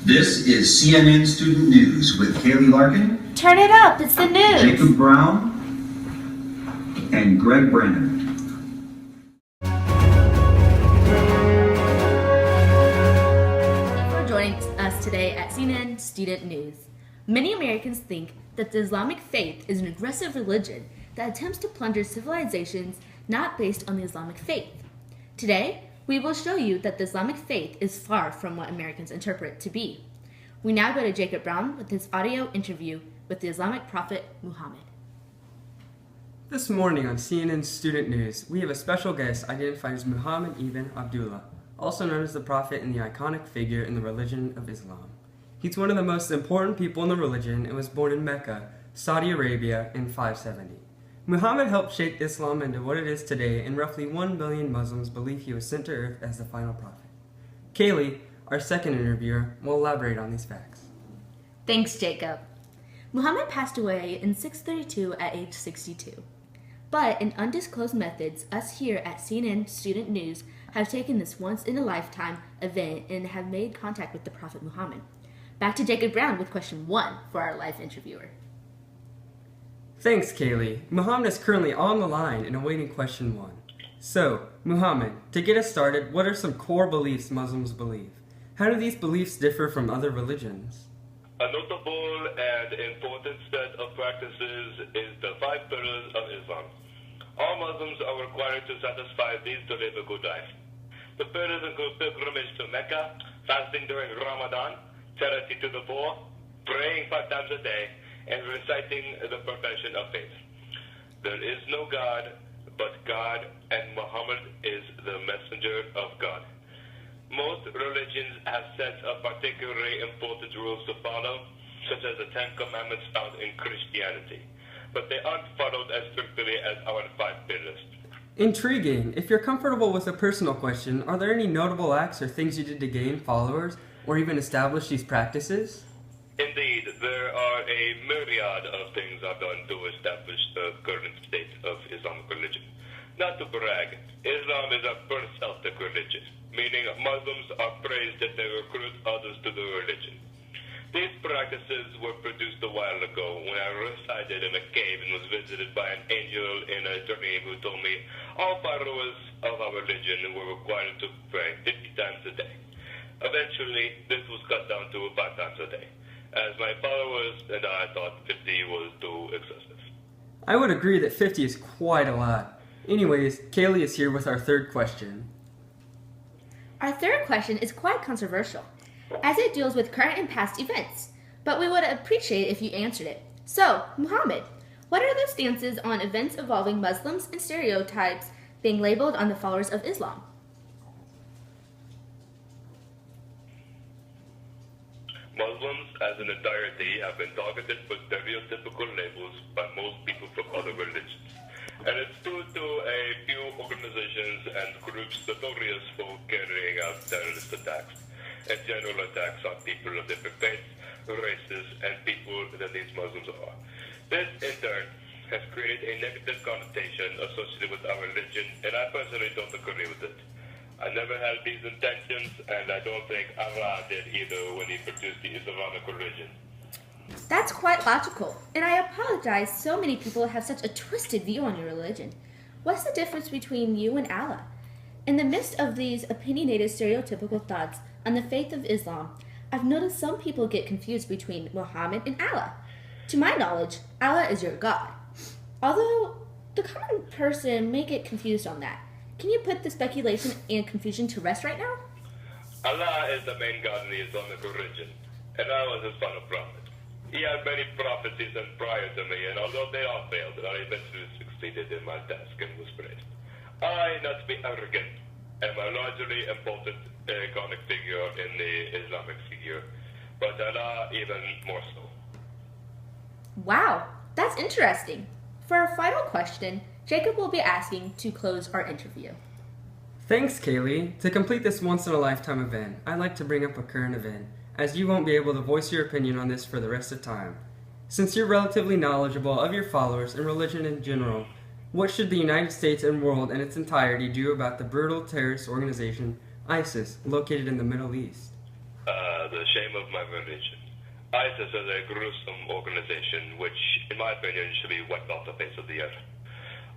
This is CNN Student News with Kaylee Larkin. Turn it up, it's the news. Jacob Brown and Greg Brennan. Thank you for joining us today at CNN Student News. Many Americans think that the Islamic faith is an aggressive religion that attempts to plunder civilizations not based on the Islamic faith. Today, we will show you that the Islamic faith is far from what Americans interpret it to be. We now go to Jacob Brown with his audio interview with the Islamic prophet Muhammad. This morning on CNN Student News, we have a special guest identified as Muhammad ibn Abdullah, also known as the prophet and the iconic figure in the religion of Islam. He's one of the most important people in the religion and was born in Mecca, Saudi Arabia in 570. Muhammad helped shape Islam into what it is today, and roughly 1 billion Muslims believe he was sent to earth as the final prophet. Kaylee, our second interviewer, will elaborate on these facts. Thanks, Jacob. Muhammad passed away in 632 at age 62. But in undisclosed methods, us here at CNN Student News have taken this once-in-a-lifetime event and have made contact with the Prophet Muhammad. Back to Jacob Brown with question 1 for our live interviewer. Thanks, Kaylee. Muhammad is currently on the line and awaiting question 1. So, Muhammad, to get us started, what are some core beliefs Muslims believe? How do these beliefs differ from other religions? A notable and important set of practices is the 5 pillars of Islam. All Muslims are required to satisfy these to live a good life. The pillars include pilgrimage to Mecca, fasting during Ramadan, charity to the poor, praying 5 times a day, and reciting the profession of faith. There is no God but God, and Muhammad is the messenger of God. Most religions have sets of particularly important rules to follow, such as the 10 Commandments found in Christianity, but they aren't followed as strictly as our 5 pillars. Intriguing. If you're comfortable with a personal question, are there any notable acts or things you did to gain followers or even establish these practices? Indeed, there are a myriad of things I've done to establish the current state of Islamic religion. Not to brag, Islam is a per-Celtic religion, meaning Muslims are praised that they recruit others to the religion. These practices were produced a while ago when I resided in a cave and was visited by an angel in a dream who told me all followers of our religion were required to pray 50 times a day. Eventually, this was cut down to 5 times a day, as my followers and I thought 50 was too excessive. I would agree that 50 is quite a lot. Anyways, Kaylee is here with our third question. Our third question is quite controversial, as it deals with current and past events, but we would appreciate if you answered it. So, Muhammad, what are the stances on events involving Muslims and stereotypes being labeled on the followers of Islam? Muslims as an entirety have been targeted for stereotypical labels by most people from other religions. And it's due to a few organizations and groups notorious for carrying out terrorist attacks and general attacks on people of different faiths, races, and people that these Muslims are. This, in turn, has created a negative connotation associated with our religion, and I personally don't agree with it. I never had these intentions, and I don't think Allah did either when he produced the Islamic religion. That's quite logical, and I apologize so many people have such a twisted view on your religion. What's the difference between you and Allah? In the midst of these opinionated stereotypical thoughts on the faith of Islam, I've noticed some people get confused between Muhammad and Allah. To my knowledge, Allah is your God, although the common person may get confused on that. Can you put the speculation and confusion to rest right now? Allah is the main God in the Islamic religion, and I was his final prophet. He had many prophecies and prior to me, and although they all failed, I eventually succeeded in my task and was praised. I, not to be arrogant, am a largely important iconic figure in the Islamic figure, but Allah even more so. Wow, that's interesting. For our final question, Jacob will be asking to close our interview. Thanks, Kaylee. To complete this once-in-a-lifetime event, I'd like to bring up a current event, as you won't be able to voice your opinion on this for the rest of time. Since you're relatively knowledgeable of your followers and religion in general, what should the United States and world in its entirety do about the brutal terrorist organization ISIS, located in the Middle East? The shame of my religion. ISIS is a gruesome organization which, in my opinion, should be wiped off the face of the earth.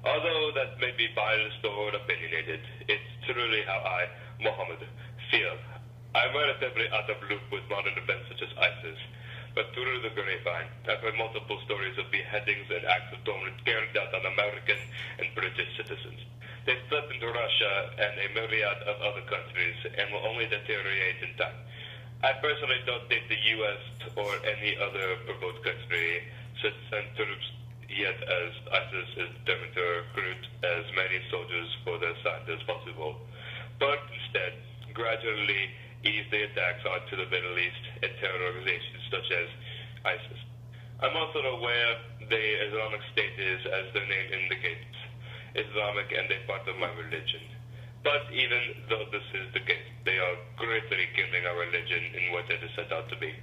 Although that may be biased or opinionated, it's truly how I, Muhammad, feel. I'm relatively out of loop with modern events such as ISIS, but through the grapevine, I've heard multiple stories of beheadings and acts of torment carried out on American and British citizens. They threatened Russia and a myriad of other countries and will only deteriorate in time. I personally don't think the U.S. or any other provoked country should send troops yet, as ISIS is determined to recruit as many soldiers for their side as possible, but instead gradually ease the attacks onto the Middle East and terror organizations such as ISIS. I'm also aware the Islamic State is, as their name indicates, Islamic and a part of my religion. But even though this is the case, they are greatly killing our religion in what it is set out to be.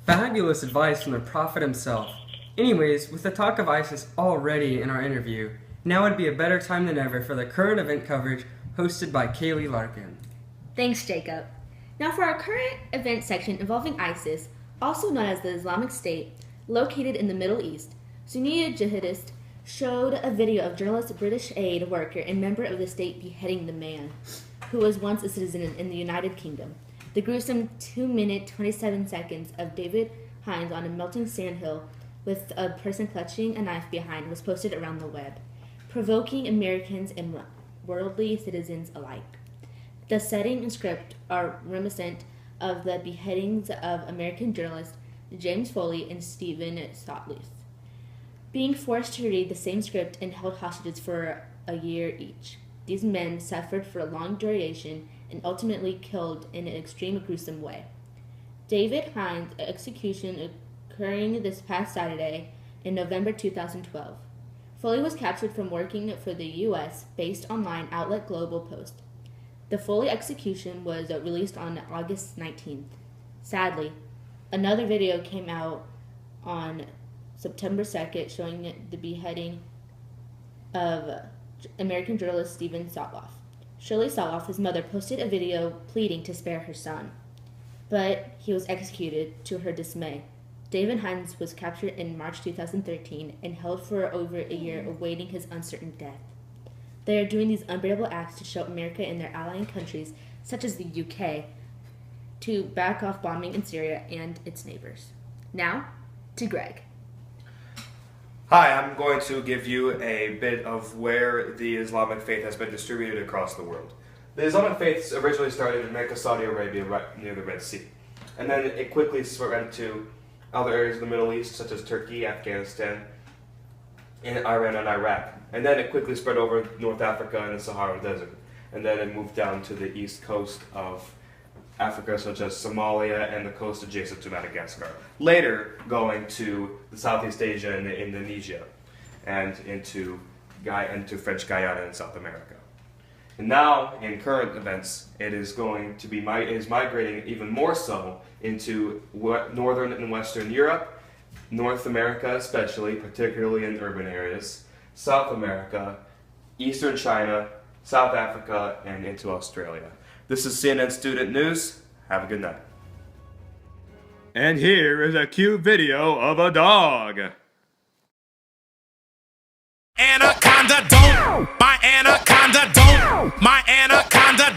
Fabulous advice from the Prophet himself. Anyways, with the talk of ISIS already in our interview, now would be a better time than ever for the current event coverage hosted by Kaylee Larkin. Thanks, Jacob. Now for our current event section involving ISIS, also known as the Islamic State, located in the Middle East, Sunni jihadists showed a video of journalist British aid worker and member of the state beheading the man who was once a citizen in the United Kingdom. The gruesome 2-minute 27 seconds of David Hines on a melting sandhill with a person clutching a knife behind was posted around the web, provoking Americans and worldly citizens alike. The setting and script are reminiscent of the beheadings of American journalists James Foley and Stephen Sotluth, being forced to read the same script and held hostages for a year each. These men suffered for a long duration and ultimately killed in an extreme gruesome way. David Hines' execution occurring this past Saturday in November 2012. Foley was captured from working for the U.S.-based online outlet Global Post. The Foley execution was released on August 19th. Sadly, another video came out on September 2nd showing the beheading of American journalist Stephen Sotloff. Shirley Sotloff, his mother, posted a video pleading to spare her son, but he was executed to her dismay. David Hines was captured in March 2013 and held for over a year awaiting his uncertain death. They are doing these unbearable acts to show America and their allying countries, such as the UK, to back off bombing in Syria and its neighbors. Now, to Greg. Hi, I'm going to give you a bit of where the Islamic faith has been distributed across the world. The Islamic faith originally started in Mecca, Saudi Arabia, right near the Red Sea. And then it quickly spread to other areas of the Middle East, such as Turkey, Afghanistan, and Iran and Iraq. And then it quickly spread over North Africa and the Sahara Desert. And then it moved down to the east coast of Africa, such as Somalia and the coast adjacent to Madagascar. Later, going to the Southeast Asia and Indonesia, and into French Guyana in South America. And now, in current events, it is going to be migrating even more so into northern and western Europe, North America especially, particularly in urban areas, South America, Eastern China, South Africa, and into Australia. This is CNN Student News. Have a good night. And here is a cute video of a dog. Anaconda don't, my anaconda don't, my anaconda